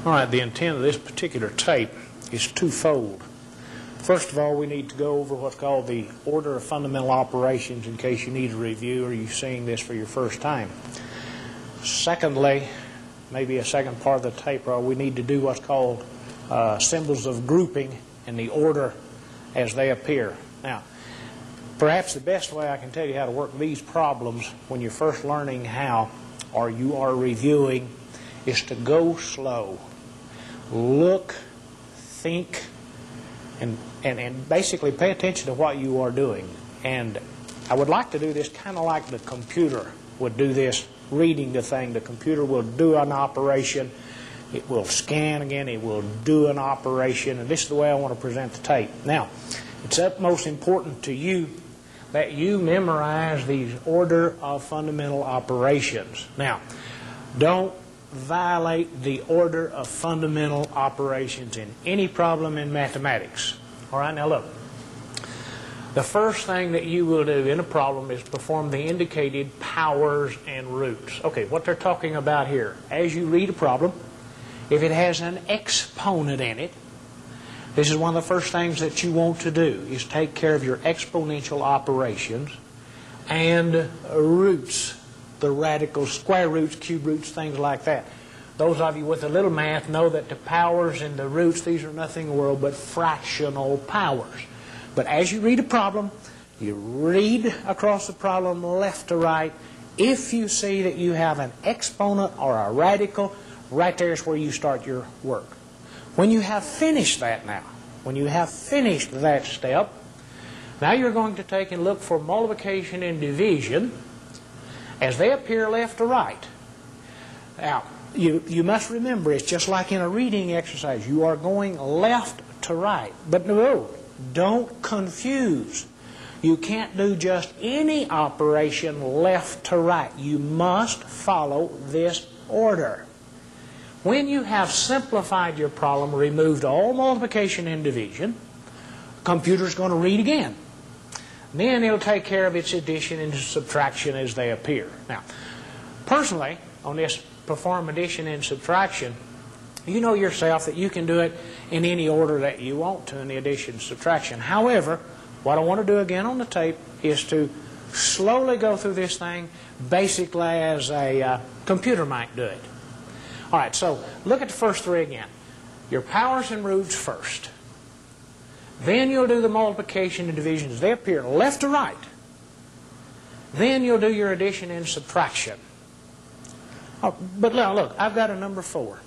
All right, the intent of this particular tape is twofold. First of all, we need to go over what's called the order of fundamental operations in case you need a review or you're seeing this for your first time. Secondly, maybe a second part of the tape, we need to do what's called symbols of grouping in the order as they appear. Now, perhaps the best way I can tell you how to work these problems when you're first learning how or you are reviewing is to go slow. Look, think, and basically pay attention to what you are doing. And I would like to do this kind of like the computer would do this, reading the thing. The computer will do an operation, it will scan again, it will do an operation, and this is the way I want to present the tape. Now, it's utmost important to you that you memorize these order of fundamental operations. Now, don't violate the order of fundamental operations in any problem in mathematics. All right, now look. The first thing that you will do in a problem is perform the indicated powers and roots. Okay, what they're talking about here, as you read a problem, if it has an exponent in it, this is one of the first things that you want to do, is take care of your exponential operations and roots, the radicals, square roots, cube roots, things like that. Those of you with a little math know that the powers and the roots, these are nothing in the world but fractional powers. But as you read a problem, you read across the problem left to right. If you see that you have an exponent or a radical, right there is where you start your work. When you have finished that now, when you have finished that step, now you're going to take and look for multiplication and division as they appear left to right. Now, you must remember, it's just like in a reading exercise. You are going left to right. But no, don't confuse. You can't do just any operation left to right. You must follow this order. When you have simplified your problem, removed all multiplication and division, the computer's going to read again. Then it'll take care of its addition and subtraction as they appear. Now, personally, on this perform addition and subtraction, you know yourself that you can do it in any order that you want to in the addition and subtraction. However, what I want to do again on the tape is to slowly go through this thing basically as a computer might do it. All right, so look at the first three again. Your powers and roots first. Then you'll do the multiplication and division as they appear left to right. Then you'll do your addition and subtraction. Oh, but now look, I've got a number 4.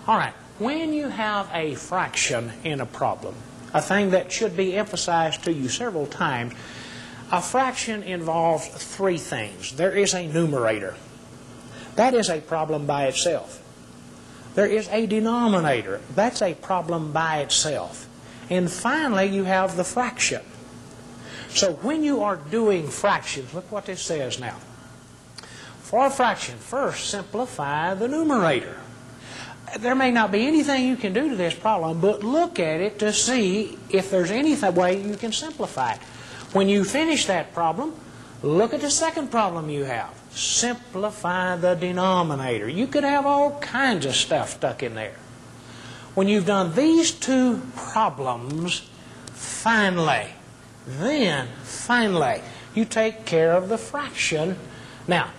All right, when you have a fraction in a problem, a thing that should be emphasized to you several times, a fraction involves 3 things. There is a numerator. That is a problem by itself. There is a denominator. That's a problem by itself. And finally, you have the fraction. So when you are doing fractions, look what this says now. For a fraction, first simplify the numerator. There may not be anything you can do to this problem, but look at it to see if there's any way you can simplify it. When you finish that problem, look at the second problem you have. Simplify the denominator. You could have all kinds of stuff stuck in there. When you've done these 2 problems, finally, you take care of the fraction. Now,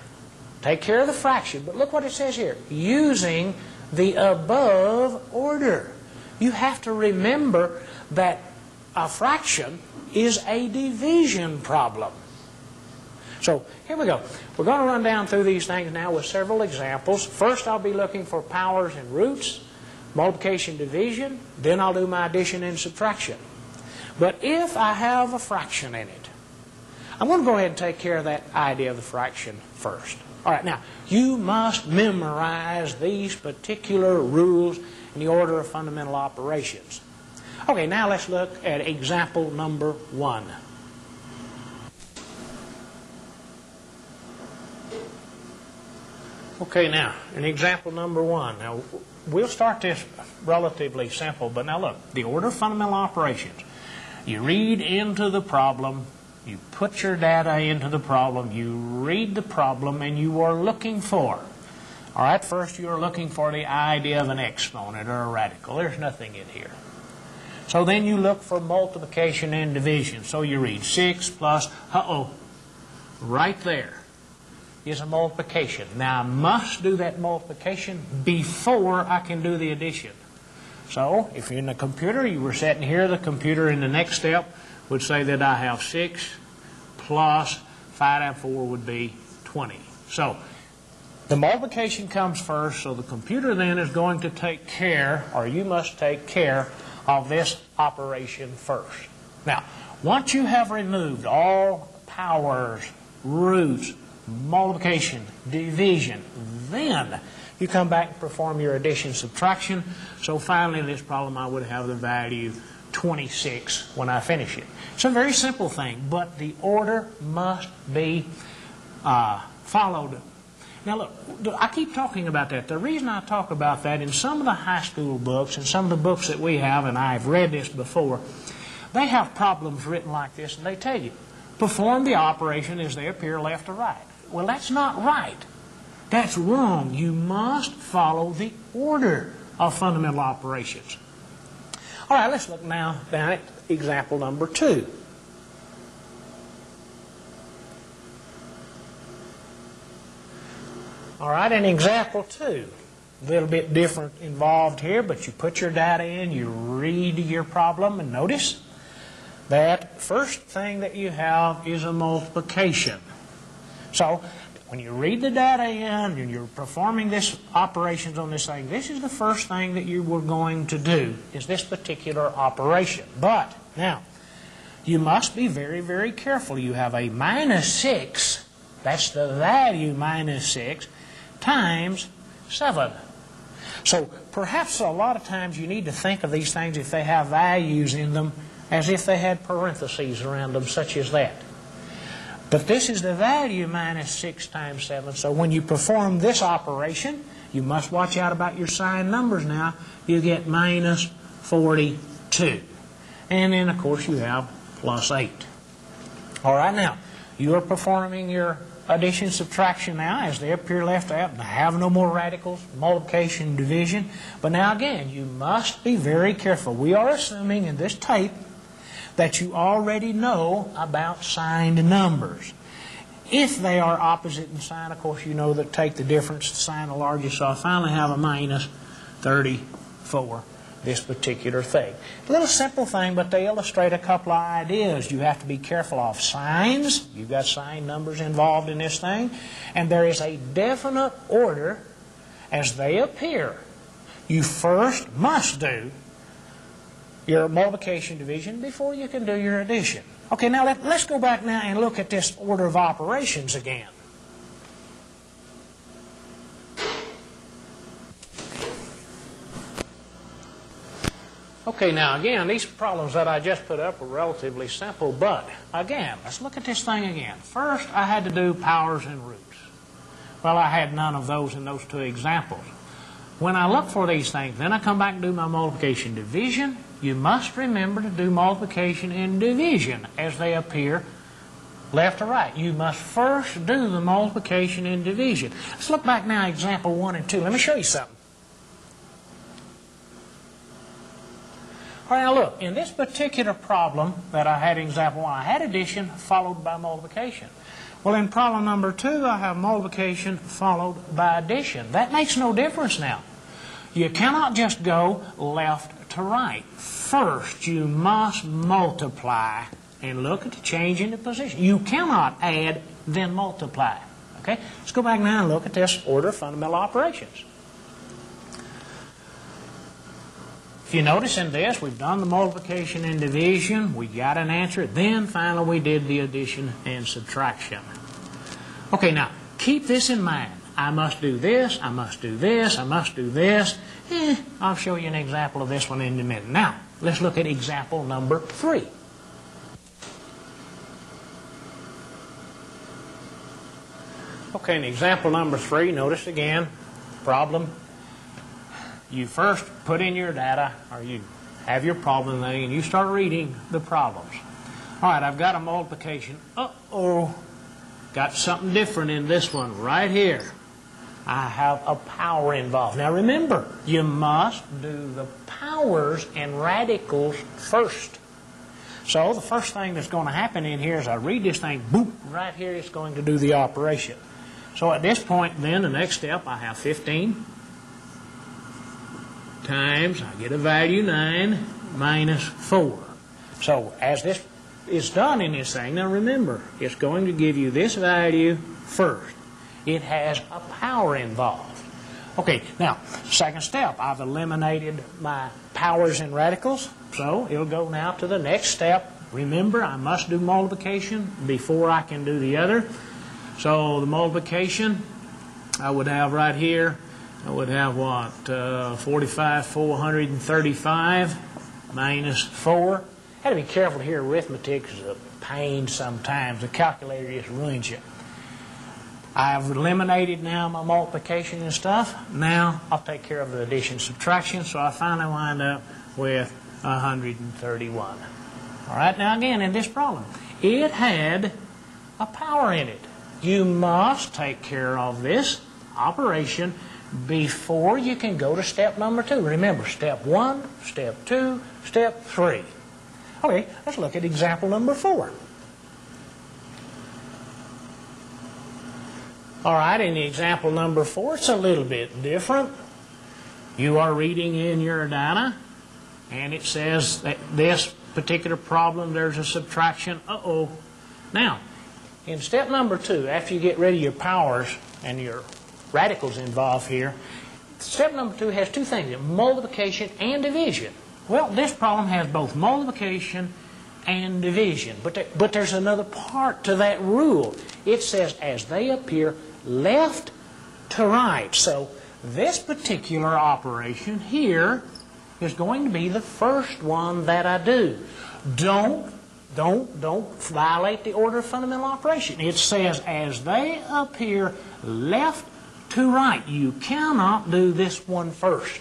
take care of the fraction, but look what it says here. Using the above order. You have to remember that a fraction is a division problem. So here we go. We're going to run down through these things now with several examples. First, I'll be looking for powers and roots, multiplication, division. Then I'll do my addition and subtraction. But if I have a fraction in it, I'm going to go ahead and take care of that idea of the fraction first. All right, now, you must memorize these particular rules in the order of fundamental operations. Okay, now let's look at example number 1. Okay, now, in example number 1, now we'll start this relatively simple, but now look, the order of fundamental operations. You read into the problem, you put your data into the problem, you read the problem, and you are looking for. All right, first you're looking for the idea of an exponent or a radical. There's nothing in here. So then you look for multiplication and division. So you read 6 plus, right there is a multiplication. Now I must do that multiplication before I can do the addition. So if you're in the computer, you were sitting here, the computer in the next step would say that I have 6 plus 5 times 4 would be 20. So the multiplication comes first, so the computer then is going to take care, or you must take care, of this operation first. Now, once you have removed all powers, roots, multiplication, division, then you come back and perform your addition, subtraction. So finally in this problem I would have the value 26 when I finish it. It's a very simple thing, but the order must be followed. Now look, I keep talking about that. The reason I talk about that, in some of the high school books and some of the books that we have, and I've read this before, they have problems written like this, and they tell you, perform the operation as they appear left to right. Well, that's not right. That's wrong. You must follow the order of fundamental operations. All right, let's look now down at example number 2. All right, in example 2, a little bit different involved here, but you put your data in, you read your problem, and notice that first thing that you have is a multiplication. So when you read the data in and you're performing this operations on this thing, this is the first thing that you were going to do, is this particular operation. But now, you must be very, very careful. You have a minus 6, that's the value minus 6, times 7. So perhaps a lot of times you need to think of these things, if they have values in them, as if they had parentheses around them, such as that. But this is the value minus 6 times 7. So when you perform this operation, you must watch out about your sign numbers now. You get minus 42. And then, of course, you have plus 8. All right, now, you are performing your addition, subtraction now as they appear left out. Have no more radicals, multiplication, division. But now, again, you must be very careful. We are assuming in this tape that you already know about signed numbers. If they are opposite in sign, of course, you know that take the difference, sign the largest. So I finally have a minus 34, this particular thing. A little simple thing, but they illustrate a couple of ideas you have to be careful of. Signs, you've got sign numbers involved in this thing, and there is a definite order as they appear. You first must do your multiplication, division, before you can do your addition. Okay, now let's go back now and look at this order of operations again. Okay, now again, these problems that I just put up were relatively simple, but again, let's look at this thing again. First, I had to do powers and roots. Well, I had none of those in those 2 examples. When I look for these things, then I come back and do my multiplication, division. You must remember to do multiplication and division as they appear left to right. You must first do the multiplication and division. Let's look back now at example 1 and 2. Let me show you something. All right, now look, in this particular problem that I had in example 1, I had addition followed by multiplication. Well, in problem number 2, I have multiplication followed by addition. That makes no difference now. You cannot just go left to right. First, you must multiply and look at the change in the position. You cannot add, then multiply. Okay? Let's go back now and look at this order of fundamental operations. If you notice in this, we've done the multiplication and division. We got an answer. Then finally we did the addition and subtraction. Okay, now keep this in mind. I must do this, I must do this, I must do this. I'll show you an example of this one in a minute. Now, let's look at example number 3. Okay, in example number 3, notice again, problem. You first put in your data, or you have your problem thing, and you start reading the problems. All right, I've got a multiplication. Uh-oh, got something different in this one right here. I have a power involved. Now remember, you must do the powers and radicals first. So the first thing that's going to happen in here is I read this thing, boop, right here it's going to do the operation. So at this point then, the next step, I have 15 times, I get a value 9 minus 4. So as this is done in this thing, now remember, it's going to give you this value first. It has a power involved. Okay, now, second step, I've eliminated my powers and radicals, so it'll go now to the next step. Remember, I must do multiplication before I can do the other. So the multiplication, I would have right here, I would have what, 45,435 minus 4. I had to be careful here, arithmetic is a pain sometimes. The calculator just ruins you. I've eliminated now my multiplication and stuff. Now I'll take care of the addition and subtraction, so I finally wind up with 131. All right, now again, in this problem, it had a power in it. You must take care of this operation before you can go to step number 2. Remember, step 1, step 2, step 3. Okay, let's look at example number 4. All right, in example number 4, it's a little bit different. You are reading in your data, and it says that this particular problem, there's a subtraction. Uh-oh. Now, in step number 2, after you get rid of your powers and your radicals involved here, step number 2 has two things, multiplication and division. Well, this problem has both multiplication and division, but there's another part to that rule. It says as they appear left to right. So this particular operation here is going to be the first one that I do. Don't violate the order of fundamental operation. It says as they appear left to right. You cannot do this one first.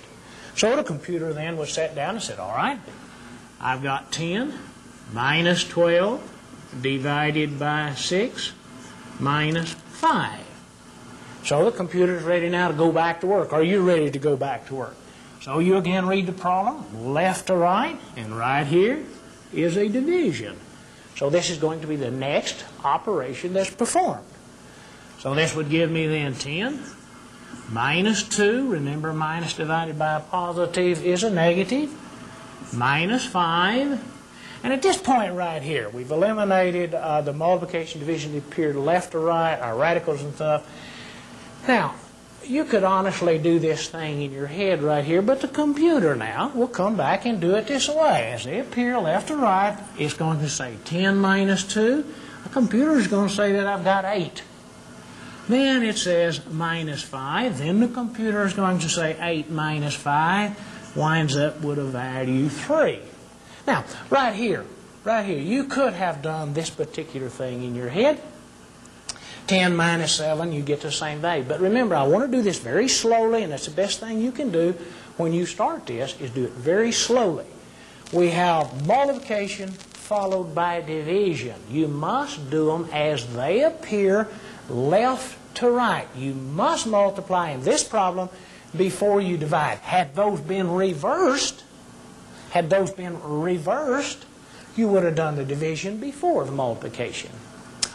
So the computer then was sat down and said, all right, I've got 10 minus 12 divided by 6 minus 5. So the computer's ready now to go back to work. Are you ready to go back to work? So you again read the problem, left to right, and right here is a division. So this is going to be the next operation that's performed. So this would give me then 10 minus 2. Remember, minus divided by a positive is a negative. Minus 5. And at this point right here, we've eliminated the multiplication, division, that appeared left to right, our radicals and stuff. Now, you could honestly do this thing in your head right here, but the computer now will come back and do it this way. As they appear left to right, it's going to say 10 minus 2. The computer is going to say that I've got 8. Then it says minus 5. Then the computer is going to say 8 minus 5 winds up with a value 3. Now, right here, you could have done this particular thing in your head. 10 minus 7, you get the same value. But remember, I want to do this very slowly, and that's the best thing you can do when you start this, is do it very slowly. We have multiplication followed by division. You must do them as they appear left to right. You must multiply in this problem before you divide. Had those been reversed, you would have done the division before the multiplication.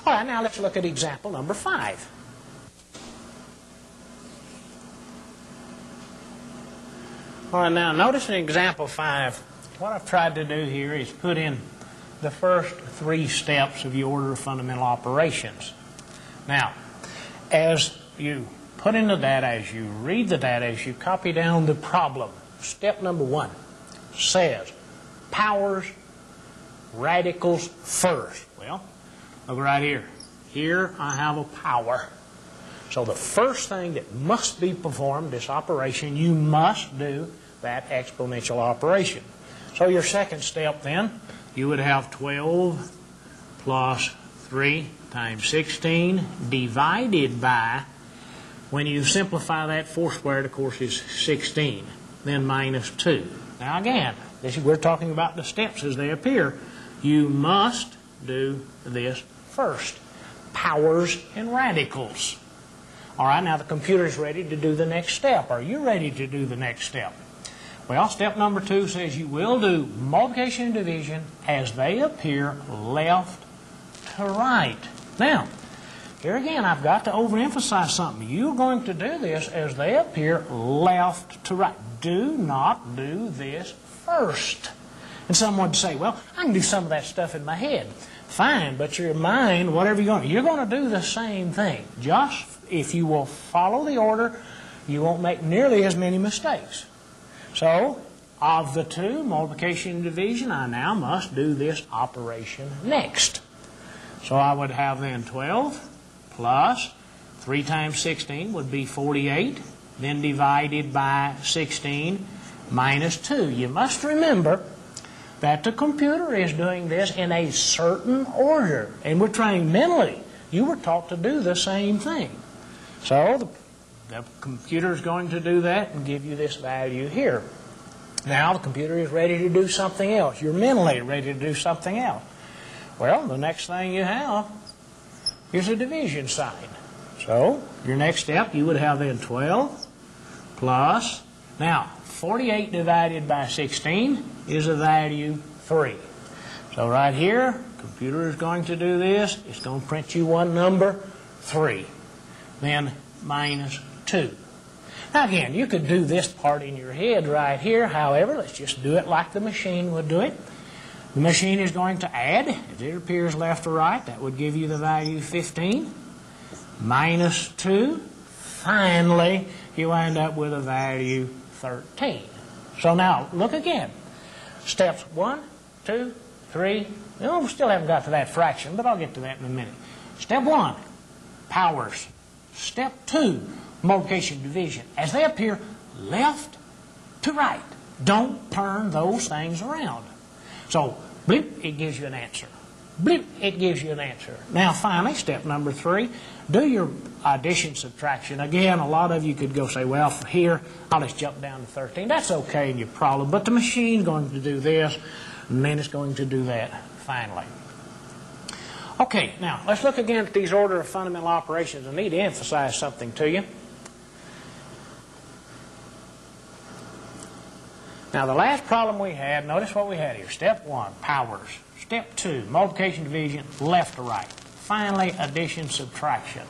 All right, now let's look at example number 5. All right, now notice in example 5, what I've tried to do here is put in the first 3 steps of the order of fundamental operations. Now, as you put in the data, as you read the data, as you copy down the problem, step number 1 says powers, radicals first. Well, look right here. Here I have a power. So the first thing that must be performed, this operation, you must do that exponential operation. So your second step then, you would have 12 plus 3 times 16 divided by, when you simplify that, 4 squared, of course, is 16. Then minus 2. Now again, we're talking about the steps as they appear. You must do this first. Powers and radicals. All right, now the computer is ready to do the next step. Are you ready to do the next step? Well, step number 2 says you will do multiplication and division as they appear left to right. Now, here again, I've got to overemphasize something. You're going to do this as they appear left to right. Do not do this first. And someone would say, well, I can do some of that stuff in my head. Fine, but your mind, whatever you're going to do the same thing. Just if you will follow the order, you won't make nearly as many mistakes. So, of the 2, multiplication and division, I now must do this operation next. So I would have then 12 plus 3 times 16 would be 48, then divided by 16 minus 2. You must remember that the computer is doing this in a certain order, and we're trying mentally. You were taught to do the same thing. So the computer is going to do that and give you this value here. Now the computer is ready to do something else. You're mentally ready to do something else. Well, the next thing you have is a division sign. So your next step, you would have then 12 plus, now 48 divided by 16 is a value 3. So right here, computer is going to do this. It's going to print you one number, 3. Then minus 2. Now again, you could do this part in your head right here. However, let's just do it like the machine would do it. The machine is going to add, as it appears left to right, that would give you the value 15. Minus 2. Finally, you wind up with a value 13. So now, look again. Steps 1, 2, 3. We still haven't got to that fraction, but I'll get to that in a minute. Step 1, powers. Step 2, multiplication division. As they appear left to right. Don't turn those things around. So, blip, it gives you an answer. Blip, it gives you an answer. Now, finally, step number 3, do your addition subtraction. Again, a lot of you could go say, well, for here, I'll just jump down to 13. That's okay in your problem, but the machine's going to do this, and then it's going to do that finally. Okay, now, let's look again at these order of fundamental operations. I need to emphasize something to you. Now, the last problem we had, notice what we had here. Step 1, powers. Step 2, multiplication, division, left to right. Finally, addition, subtraction.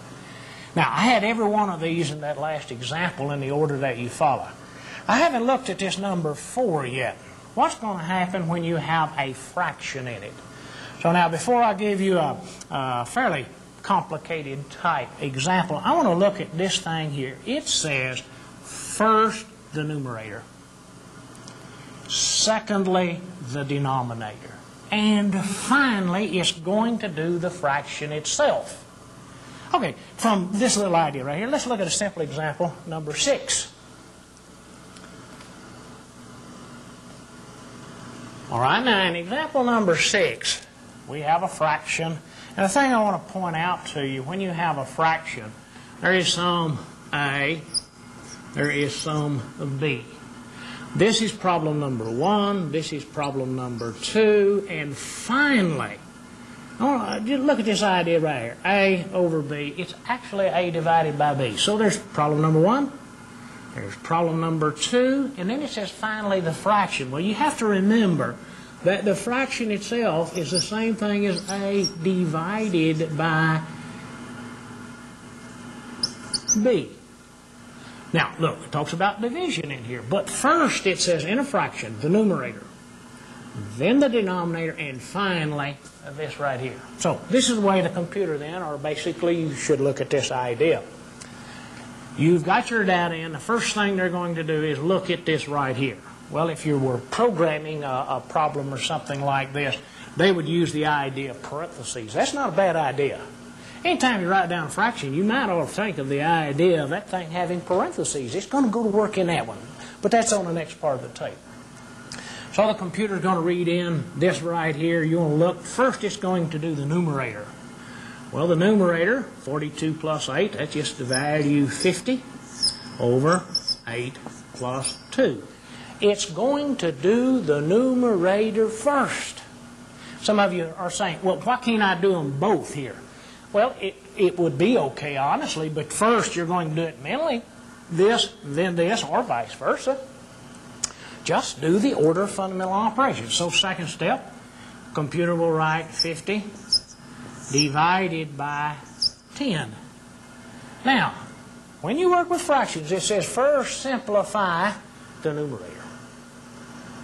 Now, I had every one of these in that last example in the order that you follow. I haven't looked at this number 4 yet. What's going to happen when you have a fraction in it? So now, before I give you a fairly complicated type example, I want to look at this thing here. It says, first, the numerator. Secondly, the denominator. And finally, it's going to do the fraction itself. Okay, from this little idea right here, let's look at a simple example, number 6. All right, now in example number 6, we have a fraction. And the thing I want to point out to you, when you have a fraction, there is some A, there is some B. This is problem number 1, this is problem number 2, and finally, just look at this idea right here, A over B. It's actually A divided by B. So there's problem number 1, there's problem number 2, and then it says finally the fraction. Well, you have to remember that the fraction itself is the same thing as A divided by B. Now, look, it talks about division in here. But first it says in a fraction, the numerator, then the denominator, and finally this right here. So this is the way the computer then, or basically you should look at this idea. You've got your data in. The first thing they're going to do is look at this right here. Well, if you were programming a problem or something like this, they would use the idea of parentheses. That's not a bad idea. Anytime you write down a fraction, you might ought to think of the idea of that thing having parentheses. It's going to go to work in that one. But that's on the next part of the tape. So the computer's going to read in this right here. You want to look. First, it's going to do the numerator. Well, the numerator, 42 plus 8, that's just the value 50 over 8 plus 2. It's going to do the numerator first. Some of you are saying, well, why can't I do them both here? Well, it would be okay, honestly, but first you're going to do it mentally. This, then this, or vice versa. Just do the order of fundamental operations. So second step, computer will write 50 divided by 10. Now, when you work with fractions, it says first simplify the numerator.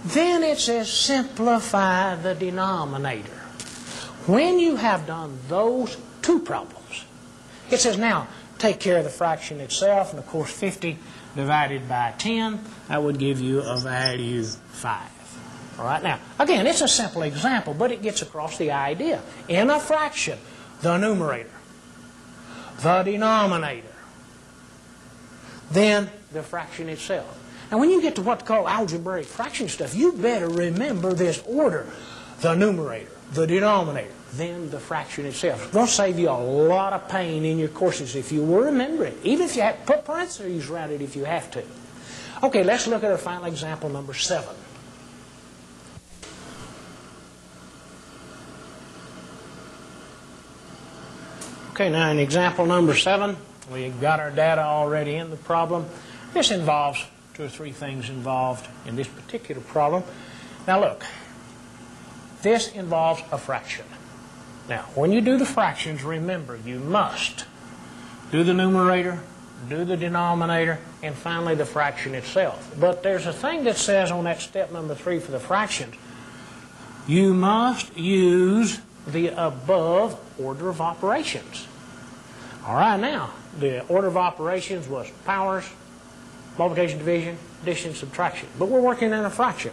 Then it says simplify the denominator. When you have done those two problems, it says now take care of the fraction itself, and of course 50 divided by 10, that would give you a value 5. All right, now, again, it's a simple example, but it gets across the idea. In a fraction, the numerator, the denominator, then the fraction itself. Now, when you get to what's called algebraic fraction stuff, you better remember this order. The numerator, the denominator, then the fraction itself. It's going to save you a lot of pain in your courses if you will remember it. Even if you have to put parentheses around it if you have to. Okay, let's look at our final example, number 7. Okay, now in example number 7, we've got our data already in the problem. This involves 2 or 3 things involved in this particular problem. Now look, this involves a fraction. Now, when you do the fractions, remember, you must do the numerator, do the denominator, and finally the fraction itself. But there's a thing that says on that step number 3 for the fractions, you must use the above order of operations. All right, now, the order of operations was powers, multiplication, division, addition, subtraction. But we're working in a fraction.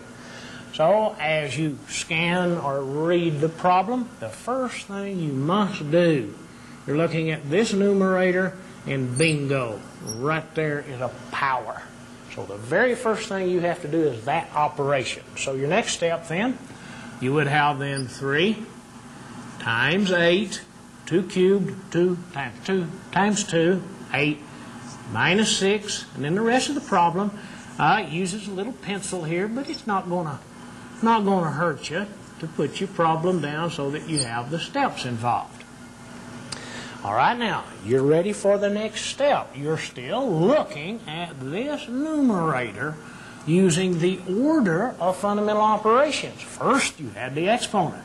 So as you scan or read the problem, the first thing you must do, you're looking at this numerator, and bingo, right there is a power. So the very first thing you have to do is that operation. So your next step then, you would have then 3 times 8, 2 cubed, 2 times 2, 8, minus 6, and then the rest of the problem uses a little pencil here, but it's not going to hurt you to put your problem down so that you have the steps involved. All right, now, you're ready for the next step. You're still looking at this numerator using the order of fundamental operations. First, you had the exponent.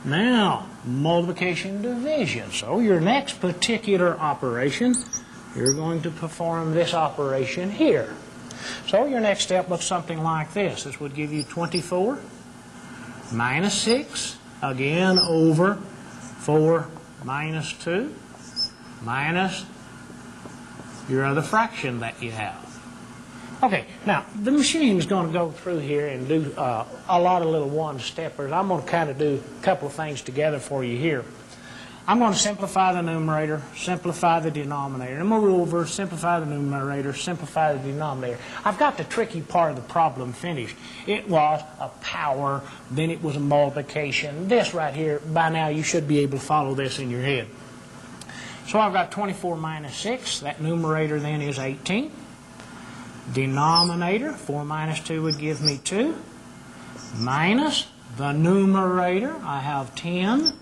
Now, multiplication, division. So your next particular operation, you're going to perform this operation here. So your next step looks something like this. This would give you 24 minus 6, again over 4 minus 2, minus your other fraction that you have. Okay, now the machine is going to go through here and do a lot of little one-steppers. I'm going to kind of do a couple of things together for you here. I'm going to simplify the numerator, simplify the denominator. I'm going to go over, simplify the numerator, simplify the denominator. I've got the tricky part of the problem finished. It was a power, then it was a multiplication. This right here, by now you should be able to follow this in your head. So I've got 24 minus 6. That numerator then is 18. Denominator, 4 minus 2 would give me 2. Minus the numerator, I have 10.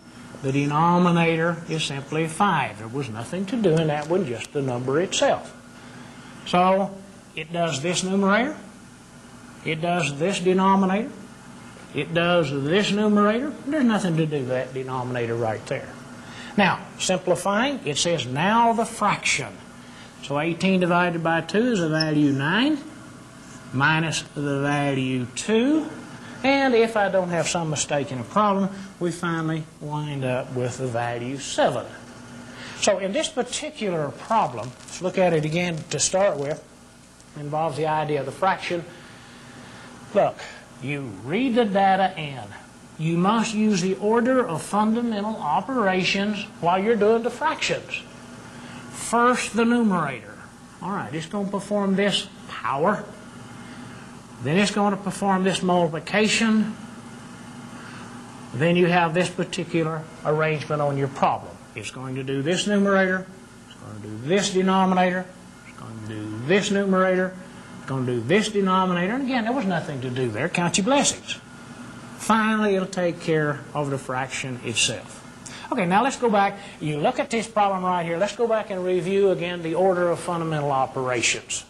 The denominator is simply 5. There was nothing to do in that one, just the number itself. So it does this numerator, it does this denominator, it does this numerator. There's nothing to do with that denominator right there. Now, simplifying, it says now the fraction. So 18 divided by 2 is a value 9, minus the value 2. And if I don't have some mistake in a problem, we finally wind up with the value 7. So in this particular problem, let's look at it again to start with. It involves the idea of the fraction. Look, you read the data in. You must use the order of fundamental operations while you're doing the fractions. First, the numerator. All right, it's going to perform this power. Then it's going to perform this multiplication. Then you have this particular arrangement on your problem. It's going to do this numerator. It's going to do this denominator. It's going to do this numerator. It's going to do this denominator. And again, there was nothing to do there. Count your blessings. Finally, it'll take care of the fraction itself. Okay, now let's go back. You look at this problem right here. Let's go back and review again the order of fundamental operations.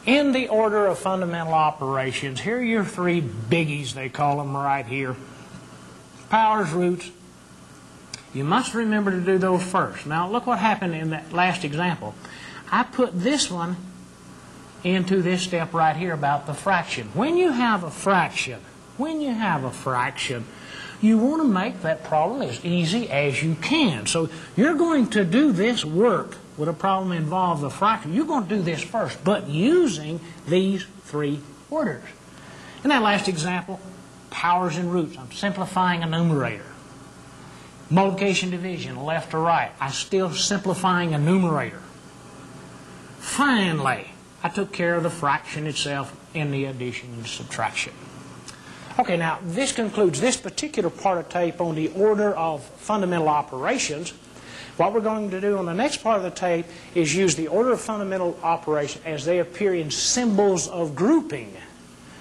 In the order of fundamental operations, here are your three biggies, they call them right here. Powers, roots. You must remember to do those first. Now look what happened in that last example. I put this one into this step right here about the fraction. When you have a fraction, you want to make that problem as easy as you can. So you're going to do this work with a problem involving a fraction. You're going to do this first, but using these three orders. In that last example, powers and roots, I'm simplifying a numerator. Multiplication, division, left to right, I'm still simplifying a numerator. Finally, I took care of the fraction itself in the addition and subtraction. Okay, now this concludes this particular part of tape on the order of fundamental operations. What we're going to do on the next part of the tape is use the order of fundamental operations as they appear in symbols of grouping.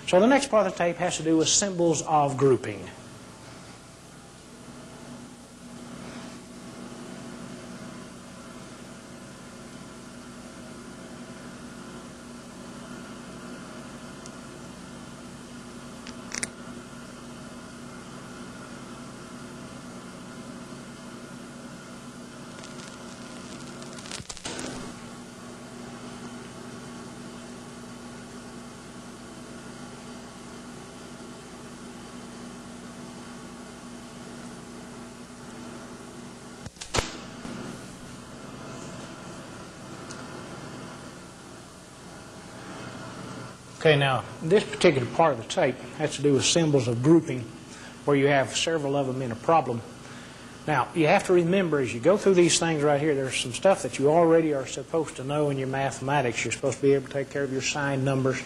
So the next part of the tape has to do with symbols of grouping. Okay, now this particular part of the tape has to do with symbols of grouping, where you have several of them in a problem. Now, you have to remember as you go through these things right here, there's some stuff that you already are supposed to know in your mathematics. You're supposed to be able to take care of your sign numbers.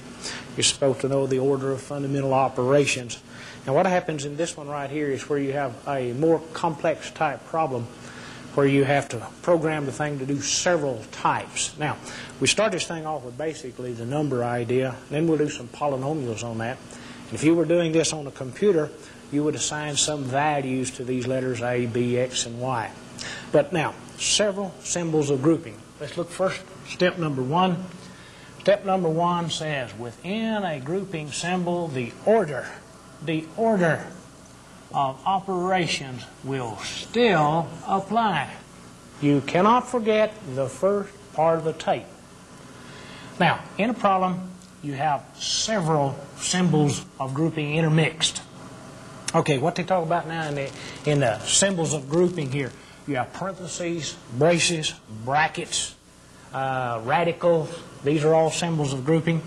You're supposed to know the order of fundamental operations. Now, what happens in this one right here is where you have a more complex type problem, where you have to program the thing to do several types. Now, we start this thing off with basically the number idea, then we'll do some polynomials on that. And if you were doing this on a computer, you would assign some values to these letters A, B, X, and Y. But now, several symbols of grouping. Let's look first, step number one. Step number one says, within a grouping symbol, the order of operations will still apply. You cannot forget the first part of the tape. Now, in a problem, you have several symbols of grouping intermixed. Okay, what they talk about now in the symbols of grouping here, you have parentheses, braces, brackets, radicals. These are all symbols of grouping.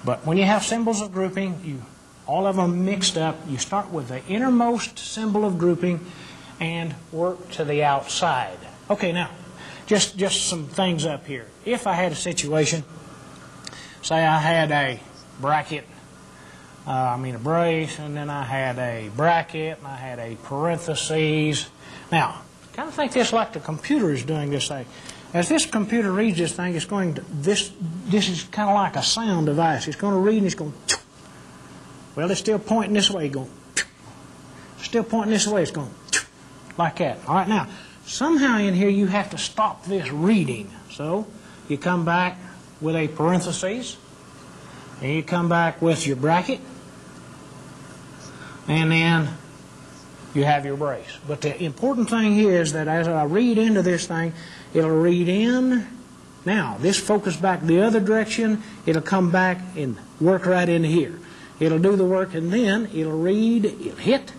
But when you have symbols of grouping, all of them mixed up, you start with the innermost symbol of grouping and work to the outside. Okay, now, just some things up here. If I had a situation, say I had a bracket, a brace, and then I had a bracket, and I had a parentheses. Now, kind of think this like the computer is doing this thing. As this computer reads this thing, it's going to, this is kind of like a sound device. It's going to read and it's going, well, it's still pointing this way, going, still pointing this way, it's going, like that. All right, now, somehow in here you have to stop this reading. So you come back with a parentheses, and you come back with your bracket, and then you have your brace. But the important thing here is that as I read into this thing, it'll read in. Now, this focus back the other direction, it'll come back and work right into here. It'll do the work, and then it'll read, it'll hit,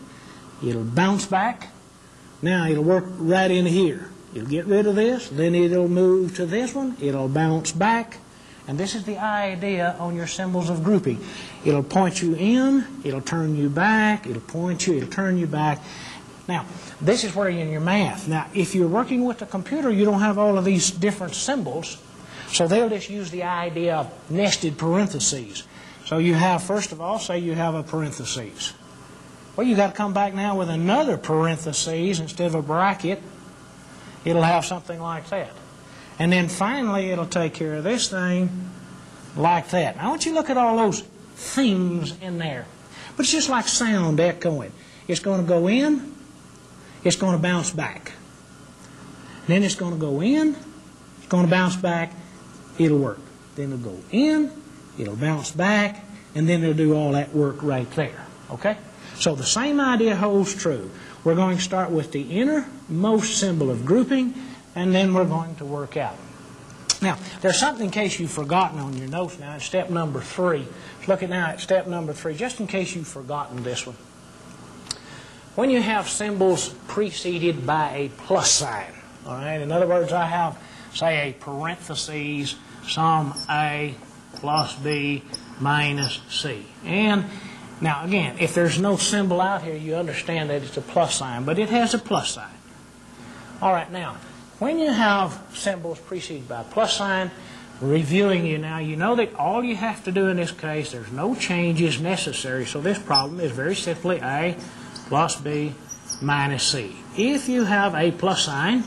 it'll bounce back. Now, it'll work right into here. It'll get rid of this, then it'll move to this one, it'll bounce back. And this is the idea on your symbols of grouping. It'll point you in, it'll turn you back, it'll point you, it'll turn you back. Now, this is where you're in your math. Now, if you're working with a computer, you don't have all of these different symbols, so they'll just use the idea of nested parentheses. So you have, first of all, say you have a parentheses. Well, you've got to come back now with another parentheses instead of a bracket. It'll have something like that. And then finally, it'll take care of this thing, like that. Now I want you to look at all those things in there. But it's just like sound echoing. It's going to go in, it's going to bounce back. Then it's going to go in, it's going to bounce back, it'll work. Then it'll go in, it'll bounce back, and then it'll do all that work right there. Okay? So the same idea holds true. We're going to start with the innermost symbol of grouping, and then we're going to work out. Now, there's something in case you've forgotten on your notes now. It's step number 3. Let's look at now at step number 3, just in case you've forgotten this one. When you have symbols preceded by a plus sign, all right? In other words, I have, say, a parentheses, sum A plus B minus C. And now, again, if there's no symbol out here, you understand that it's a plus sign, but it has a plus sign. All right, now, when you have symbols preceded by a plus sign, reviewing you now, you know that all you have to do in this case, there's no changes necessary, so this problem is very simply A plus B minus C. If you have a plus sign,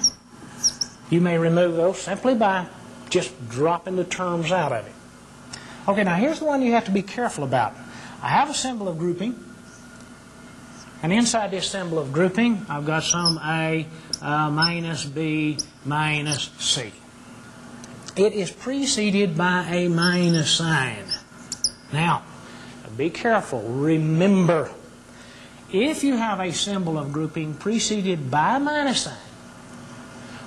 you may remove those simply by just dropping the terms out of it. Okay, now here's the one you have to be careful about. I have a symbol of grouping, and inside this symbol of grouping, I've got sum A minus B minus C. It is preceded by a minus sign. Now, be careful. Remember, if you have a symbol of grouping preceded by a minus sign,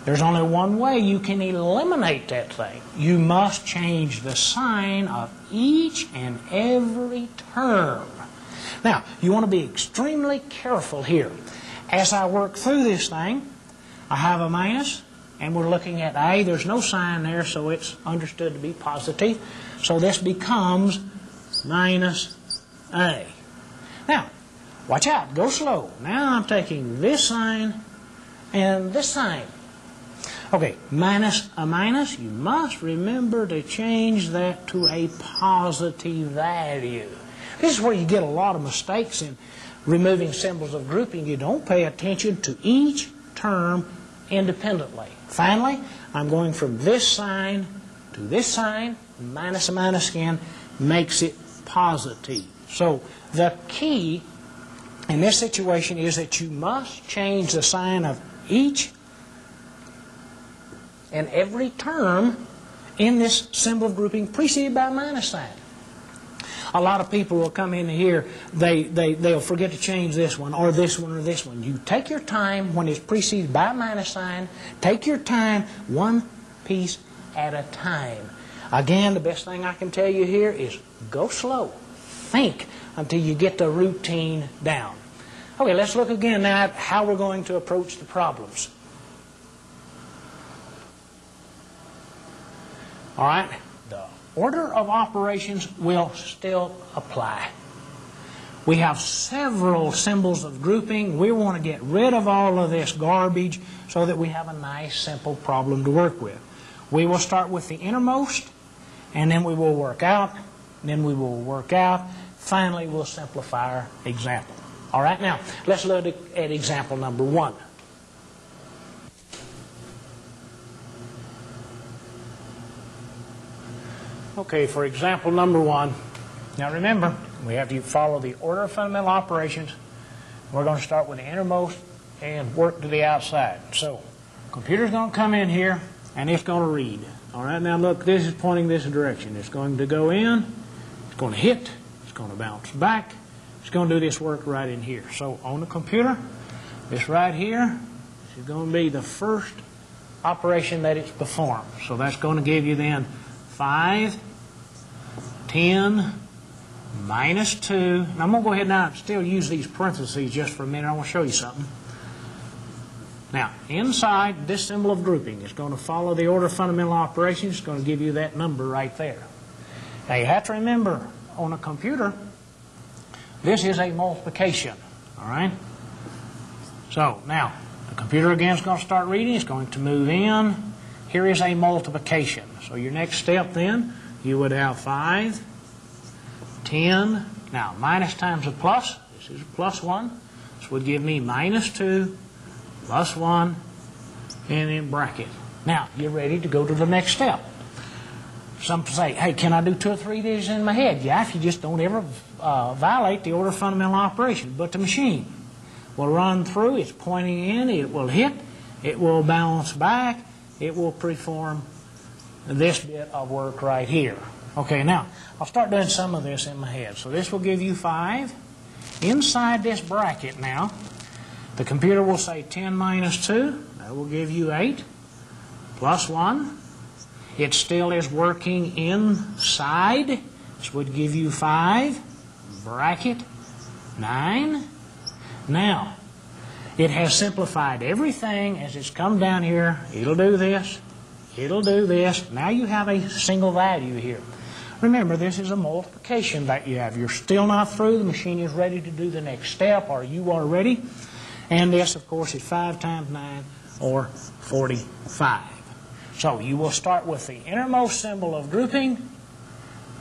there's only one way you can eliminate that thing. You must change the sign of each and every term. Now, you want to be extremely careful here. As I work through this thing, I have a minus, and we're looking at A. There's no sign there, so it's understood to be positive. So this becomes minus A. Now, watch out. Go slow. Now I'm taking this sign and this sign. Okay, minus a minus, you must remember to change that to a positive value. This is where you get a lot of mistakes in removing symbols of grouping. You don't pay attention to each term independently. Finally, I'm going from this sign to this sign. Minus a minus again makes it positive. So the key in this situation is that you must change the sign of each and every term in this symbol of grouping preceded by a minus sign. A lot of people will come in here, they'll forget to change this one or this one or this one. You take your time when it's preceded by a minus sign. Take your time one piece at a time. Again, the best thing I can tell you here is go slow. Think until you get the routine down. Okay, let's look again now at how we're going to approach the problems. All right, the order of operations will still apply. We have several symbols of grouping. We want to get rid of all of this garbage so that we have a nice, simple problem to work with. We will start with the innermost, and then we will work out, and then we will work out. Finally, we'll simplify our example. All right, now, let's look at example number 1. Okay, for example number 1, now remember, we have to follow the order of fundamental operations. We're going to start with the innermost and work to the outside. So, computer's going to come in here, and it's going to read. All right, now look, this is pointing this direction. It's going to go in, it's going to hit, it's going to bounce back, it's going to do this work right in here. So, on the computer, this right here is going to be the first operation that it's performed. So, that's going to give you then 5, 10, minus 2. Now I'm going to go ahead now and still use these parentheses just for a minute. I want to show you something. Now, inside this symbol of grouping, it's going to follow the order of fundamental operations. It's going to give you that number right there. Now, you have to remember, on a computer, this is a multiplication. All right? So, now, the computer again is going to start reading. It's going to move in. Here is a multiplication. So your next step then, you would have 5, 10. Now, minus times a plus. This is a plus 1. This would give me minus 2, plus 1, and then bracket. Now, you're ready to go to the next step. Some say, hey, can I do 2 or 3 digits in my head? Yeah, if you just don't ever violate the order of fundamental operation. But the machine will run through, it's pointing in, it will hit, it will bounce back, it will perform this bit of work right here. Okay, now, I'll start doing some of this in my head. So this will give you 5. Inside this bracket now, the computer will say 10 minus 2. That will give you 8. Plus 1. It still is working inside. This would give you 5. Bracket 9. Now, it has simplified everything as it's come down here. It'll do this. It'll do this. Now you have a single value here. Remember, this is a multiplication that you have. You're still not through. The machine is ready to do the next step, or you are ready. And this, of course, is 5 times 9, or 45. So you will start with the innermost symbol of grouping.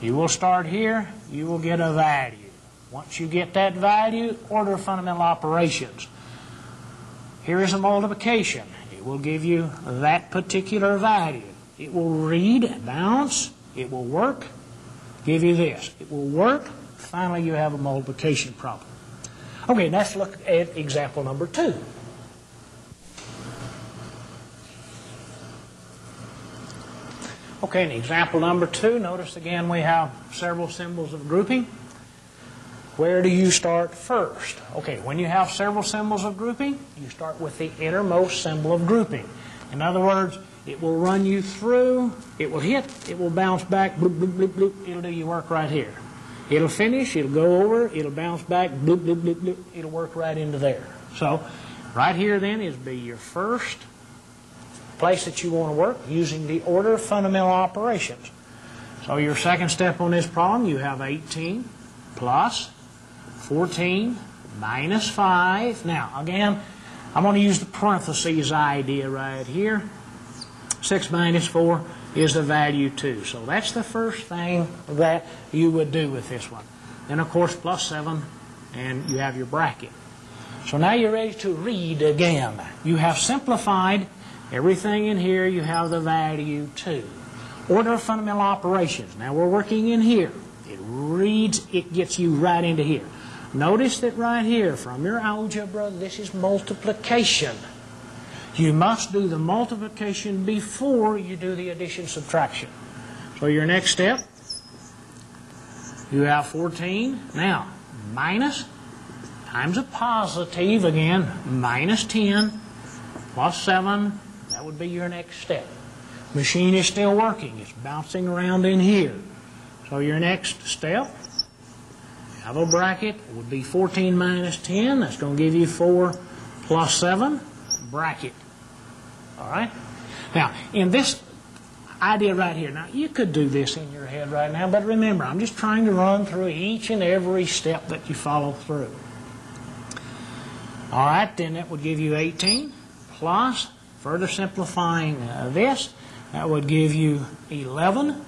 You will start here. You will get a value. Once you get that value, order of fundamental operations. Here is a multiplication. It will give you that particular value. It will read, bounce, it will work, give you this. It will work. Finally, you have a multiplication problem. Okay, let's look at example number 2. Okay, in example number 2, notice again we have several symbols of grouping. Where do you start first? Okay, when you have several symbols of grouping, you start with the innermost symbol of grouping. In other words, it will run you through, it will hit, it will bounce back, bloop, bloop, bloop, bloop, it'll do your work right here. It'll finish, it'll go over, it'll bounce back, bloop, bloop, bloop, bloop, it'll work right into there. So, right here then is be your first place that you want to work using the order of fundamental operations. So your second step on this problem, you have 18 plus 14 minus 5. Now, again, I'm going to use the parentheses idea right here. 6 minus 4 is the value 2. So that's the first thing that you would do with this one. Then, of course, plus 7, and you have your bracket. So now you're ready to read again. You have simplified everything in here. You have the value 2. Order of fundamental operations. Now we're working in here. It reads, it gets you right into here. Notice that right here, from your algebra, this is multiplication. You must do the multiplication before you do the addition subtraction. So your next step, you have 14. Now, minus times a positive, again, minus 10, plus 7, that would be your next step. Machine is still working. It's bouncing around in here. So your next step, have a bracket, it would be 14 minus 10. That's going to give you 4 plus 7, bracket. All right? Now, in this idea right here, now you could do this in your head right now, but remember, I'm just trying to run through each and every step that you follow through. All right, then that would give you 18 plus, further simplifying this, that would give you 11.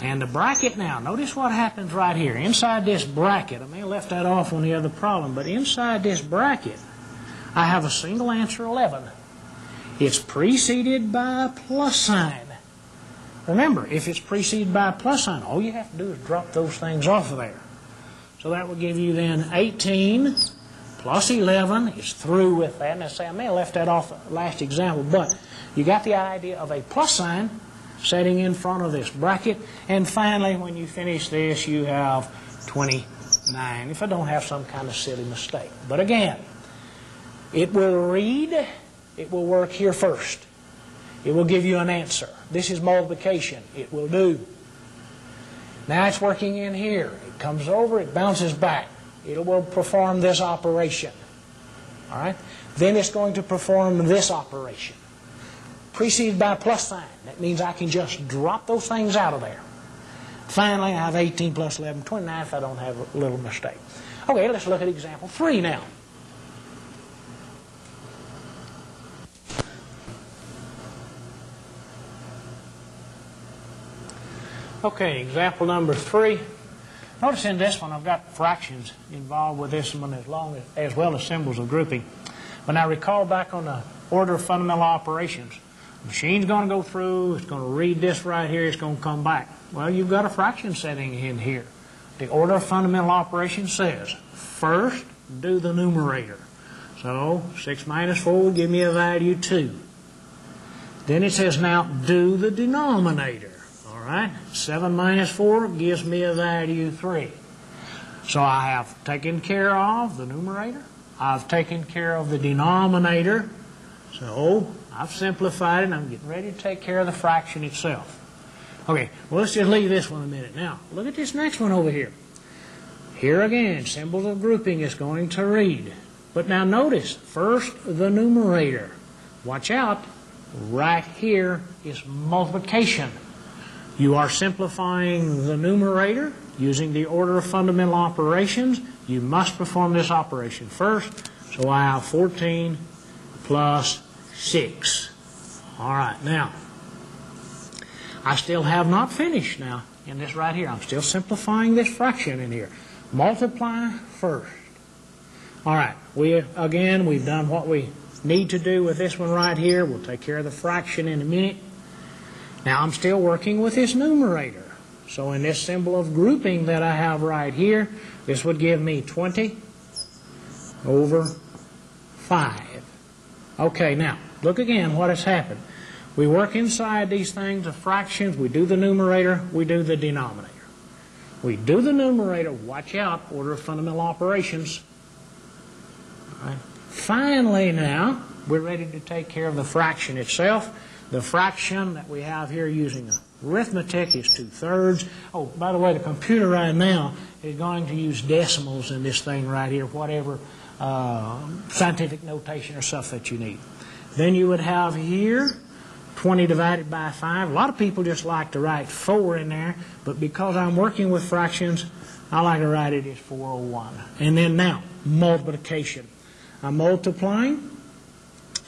And the bracket now, notice what happens right here. Inside this bracket, I may have left that off on the other problem, but inside this bracket, I have a single answer, 11. It's preceded by a plus sign. Remember, if it's preceded by a plus sign, all you have to do is drop those things off of there. So that would give you then 18 plus 11 is through with that. Now say I may have left that off the last example, but you got the idea of a plus sign setting in front of this bracket. And finally, when you finish this, you have 29, if I don't have some kind of silly mistake. But again, it will read, it will work here first. It will give you an answer. This is multiplication. It will do. Now it's working in here. It comes over, it bounces back. It will perform this operation. All right? Then it's going to perform this operation. Preceded by a plus sign. That means I can just drop those things out of there. Finally, I have 18 plus 11, 29 if I don't have a little mistake. Okay, let's look at example 3 now. Okay, example number 3. Notice in this one I've got fractions involved with this one as well as symbols of grouping. But now recall back on the order of fundamental operations. Machine's going to go through, it's going to read this right here, it's going to come back. Well, you've got a fraction setting in here. The order of fundamental operations says, first, do the numerator. So, 6 minus 4 will give me a value 2. Then it says, now, do the denominator. All right? 7 minus 4 gives me a value 3. So I have taken care of the numerator. I've taken care of the denominator. So I've simplified it, and I'm getting ready to take care of the fraction itself. Okay, well, let's just leave this one a minute. Now, look at this next one over here. Here again, symbols of grouping is going to read. But now notice, first the numerator. Watch out, right here is multiplication. You are simplifying the numerator using the order of fundamental operations. You must perform this operation first. So I have 14 plus 6. All right, now, I still have not finished now in this right here. I'm still simplifying this fraction in here. Multiply first. All right, we've done what we need to do with this one right here. We'll take care of the fraction in a minute. Now I'm still working with this numerator. So in this symbol of grouping that I have right here, this would give me 20 over 5. Okay, now, look again what has happened. We work inside these things of fractions. We do the numerator, we do the denominator. We do the numerator, watch out, order of fundamental operations. All right. Finally now, we're ready to take care of the fraction itself. The fraction that we have here using arithmetic is 2/3. Oh, by the way, the computer right now is going to use decimals in this thing right here, whatever scientific notation or stuff that you need. Then you would have here 20 divided by 5. A lot of people just like to write 4 in there, but because I'm working with fractions, I like to write it as 401. And then now, multiplication. I'm multiplying,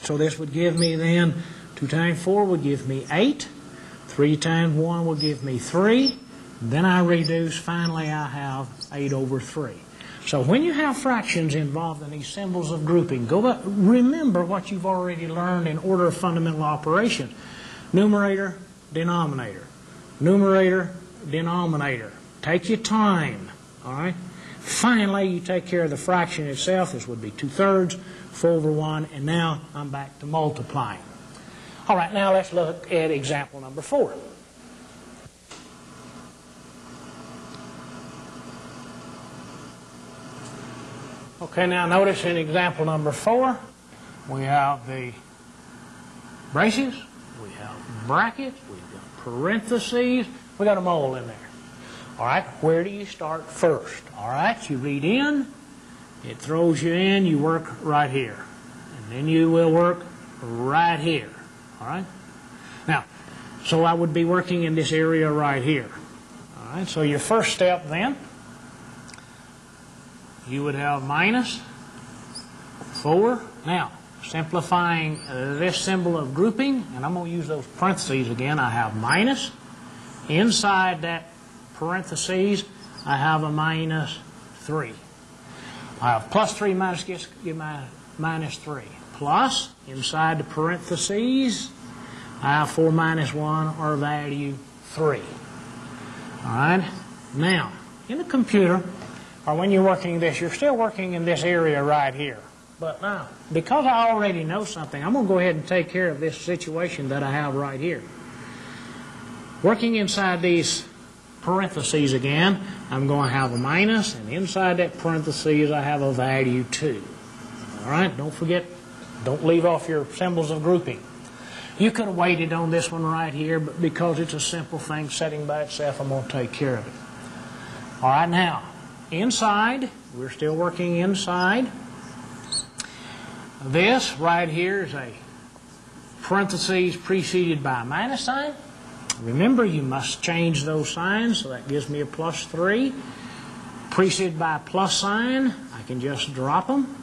so this would give me then 2 times 4 would give me 8. 3 times 1 will give me 3. Then I reduce. Finally, I have 8 over 3. So when you have fractions involved in these symbols of grouping, go back, remember what you've already learned in order of fundamental operations. Numerator, denominator. Numerator, denominator. Take your time. All right? Finally, you take care of the fraction itself. This would be 2/3, 4 over 1, and now I'm back to multiplying. All right, now let's look at example number 4. Okay, now notice in example number 4, we have the braces, we have brackets, we've got parentheses, we got them all in there. All right, where do you start first? All right, you read in, it throws you in, you work right here. And then you will work right here. All right? Now, so I would be working in this area right here. All right, so your first step then, you would have minus 4. Now, simplifying this symbol of grouping, and I'm going to use those parentheses again, I have minus. Inside that parentheses, I have a minus 3. I have plus 3 minus, give my minus 3. Plus, inside the parentheses, I have 4 minus 1, or value 3. All right? Now, in the computer, or when you're working this, you're still working in this area right here. But now, because I already know something, I'm going to go ahead and take care of this situation that I have right here. Working inside these parentheses again, I'm going to have a minus, and inside that parentheses, I have a value 2. All right? Don't forget, don't leave off your symbols of grouping. You could have waited on this one right here, but because it's a simple thing setting by itself, I'm going to take care of it. All right, now, inside, we're still working inside. This right here is a parentheses preceded by a minus sign. Remember, you must change those signs, so that gives me a plus 3. Preceded by a plus sign, I can just drop them.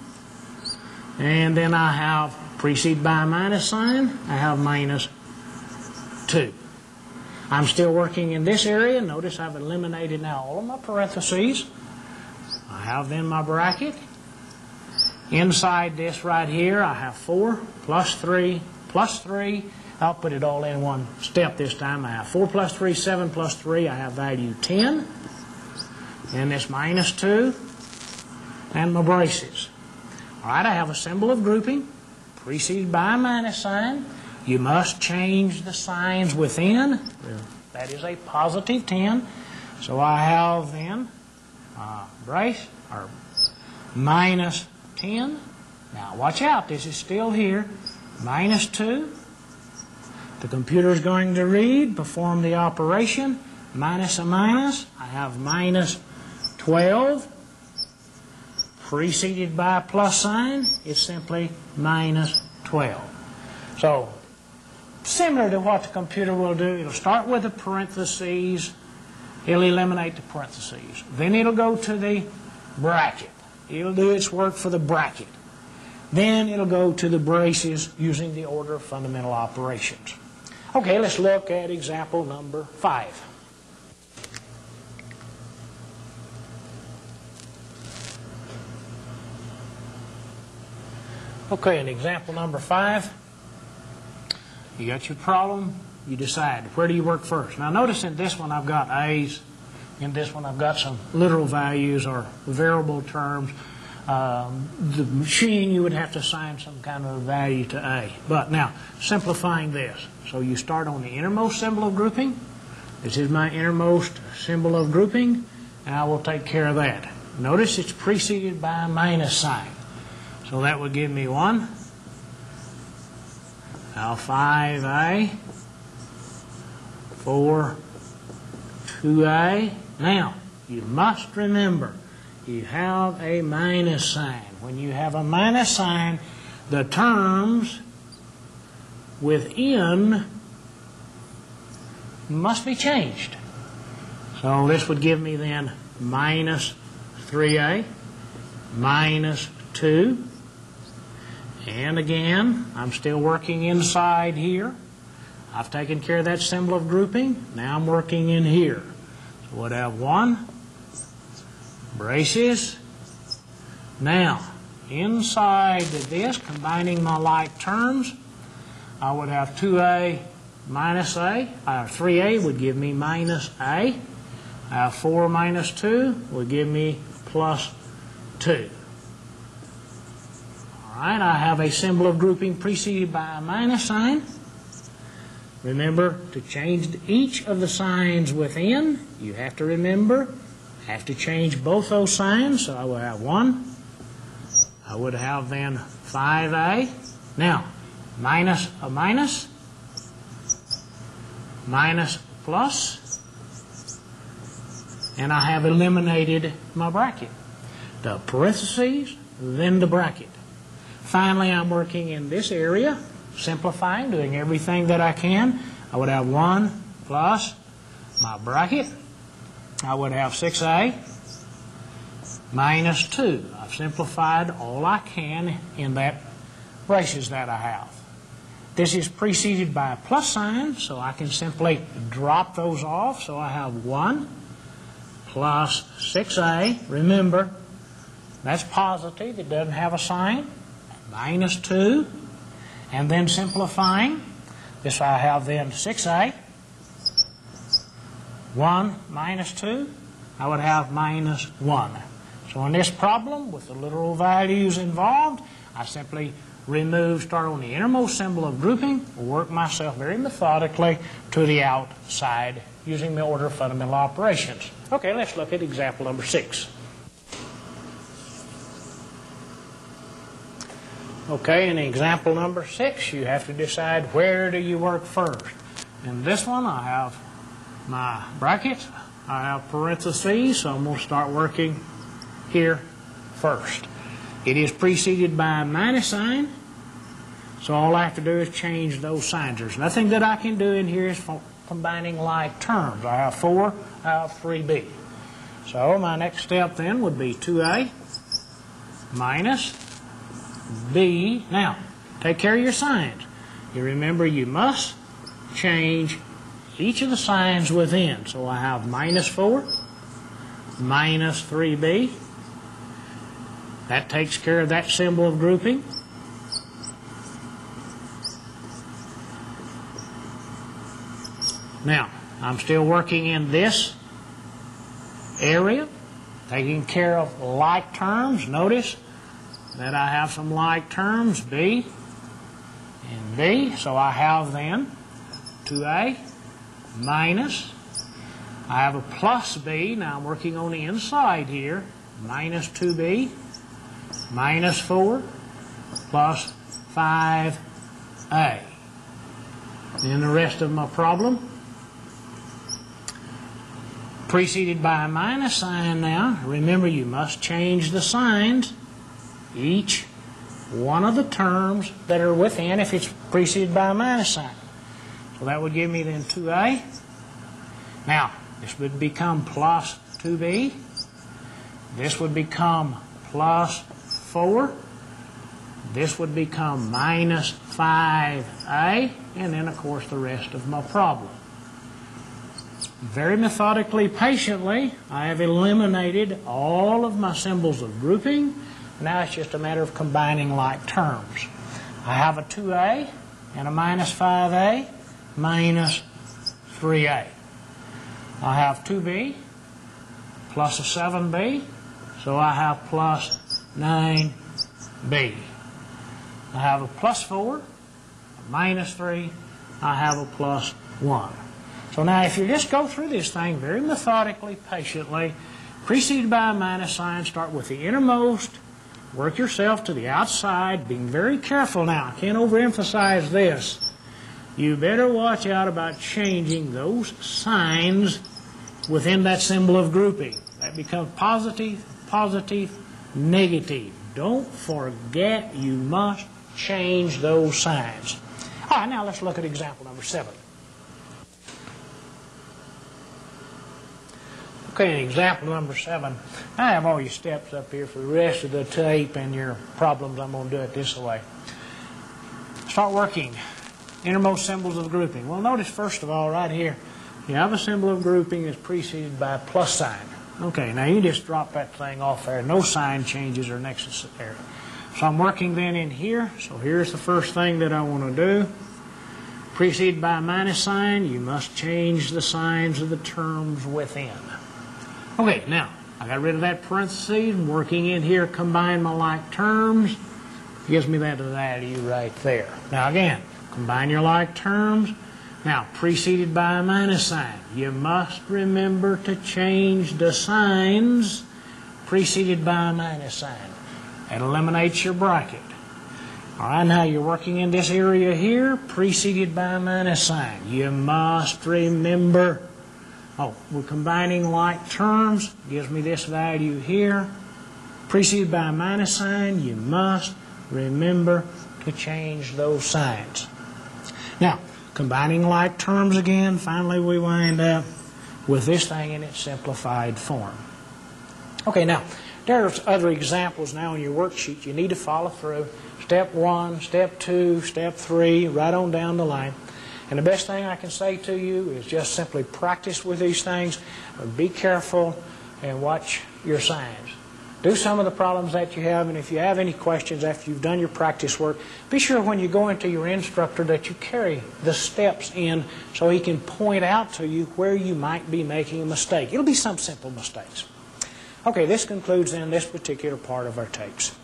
And then I have preceded by a minus sign, I have minus 2. I'm still working in this area. Notice I've eliminated now all of my parentheses. I have then my bracket. Inside this right here, I have 4 plus 3 plus 3. I'll put it all in one step this time. I have 4 plus 3, 7 plus 3. I have value 10. And this minus 2. And my braces. All right, I have a symbol of grouping preceded by a minus sign. You must change the signs within. That is a positive 10. So I have then brace or minus 10. Now watch out, this is still here. Minus 2. The computer is going to read, perform the operation. Minus a minus. I have minus 12. Preceded by a plus sign is simply minus 12. So, similar to what the computer will do, it'll start with the parentheses. It'll eliminate the parentheses. Then it'll go to the bracket. It'll do its work for the bracket. Then it'll go to the braces using the order of fundamental operations. Okay, let's look at example number 5. Okay, in example number 5, you got your problem, you decide where do you work first. Now notice in this one I've got A's, in this one I've got some literal values or variable terms. The machine, you would have to assign some kind of value to A. But now, simplifying this. So you start on the innermost symbol of grouping. This is my innermost symbol of grouping, and I will take care of that. Notice it's preceded by a minus sign. So that would give me 1. Now 5A, 4, 2A. Now, you must remember, you have a minus sign. When you have a minus sign, the terms within must be changed. So this would give me then minus 3A, minus 2. And again, I'm still working inside here. I've taken care of that symbol of grouping. Now I'm working in here. So we'd have 1, braces. Now, inside of this, combining my like terms, I would have 2A minus A. 3A would give me minus A. 4 minus 2 would give me plus 2. All right, I have a symbol of grouping preceded by a minus sign. Remember, to change each of the signs within, you have to remember, have to change both those signs. So I will have 1. I would have then 5A. Now, minus a minus, minus plus, and I have eliminated my bracket. The parentheses, then the bracket. Finally, I'm working in this area, simplifying, doing everything that I can. I would have 1 plus my bracket. I would have 6A minus 2. I've simplified all I can in that braces that I have. This is preceded by a plus sign, so I can simply drop those off. So I have 1 plus 6A. Remember, that's positive. It doesn't have a sign. Minus 2. And then simplifying, this I have then 6A. 1 minus 2, I would have minus 1. So in this problem, with the literal values involved, I simply start on the innermost symbol of grouping, work myself very methodically to the outside using the order of fundamental operations. Okay, let's look at example number 6. Okay, in example number 6, you have to decide where do you work first. In this one, I have my brackets, I have parentheses, so I'm going to start working here first. It is preceded by a minus sign, so all I have to do is change those signs. There's nothing that I can do in here is combining like terms. I have 4, I have 3B. So my next step then would be 2A minus B. Now, take care of your signs. You remember you must change each of the signs within. So I have minus 4, minus 3B. That takes care of that symbol of grouping. Now, I'm still working in this area, taking care of like terms. Notice that I have some like terms, B and B. So I have then 2A minus, I have a plus B. Now I'm working on the inside here. Minus 2B minus 4 plus 5A. Then the rest of my problem, preceded by a minus sign now. Remember, you must change the signs each one of the terms that are within if it's preceded by a minus sign. So that would give me then 2A. Now, this would become plus 2B. This would become plus 4. This would become minus 5A. And then, of course, the rest of my problem. Very methodically, patiently, I have eliminated all of my symbols of grouping. Now it's just a matter of combining like terms. I have a 2A and a minus 5A minus 3A. I have 2B plus a 7B, so I have plus 9B. I have a plus 4, a minus 3, I have a plus 1. So now if you just go through this thing very methodically, patiently, preceded by a minus sign, start with the innermost, work yourself to the outside, being very careful now. I can't overemphasize this. You better watch out about changing those signs within that symbol of grouping. That becomes positive, positive, negative. Don't forget you must change those signs. All right, now let's look at example number 7. Okay, in example number 7, I have all your steps up here for the rest of the tape and your problems. I'm going to do it this way. Start working. Innermost symbols of grouping. Well, notice first of all right here, you have a symbol of grouping that's preceded by a plus sign. Okay, now you just drop that thing off there. No sign changes are necessary. So I'm working then in here. So here's the first thing that I want to do. Preceded by a minus sign, you must change the signs of the terms within. Okay, now I got rid of that parentheses. I'm working in here, combine my like terms. Gives me that value right there. Now again, combine your like terms. Now, preceded by a minus sign. You must remember to change the signs preceded by a minus sign. That eliminates your bracket. All right, now you're working in this area here, preceded by a minus sign. You must remember, we're combining like terms. Gives me this value here. Preceded by a minus sign, you must remember to change those signs. Now, combining like terms again, finally we wind up with this thing in its simplified form. Okay, now, there's other examples now in your worksheet you need to follow through. Step 1, Step 2, Step 3, right on down the line. And the best thing I can say to you is just simply practice with these things. Be careful and watch your signs. Do some of the problems that you have, and if you have any questions after you've done your practice work, be sure when you go into your instructor that you carry the steps in so he can point out to you where you might be making a mistake. It'll be some simple mistakes. Okay, this concludes then this particular part of our tapes.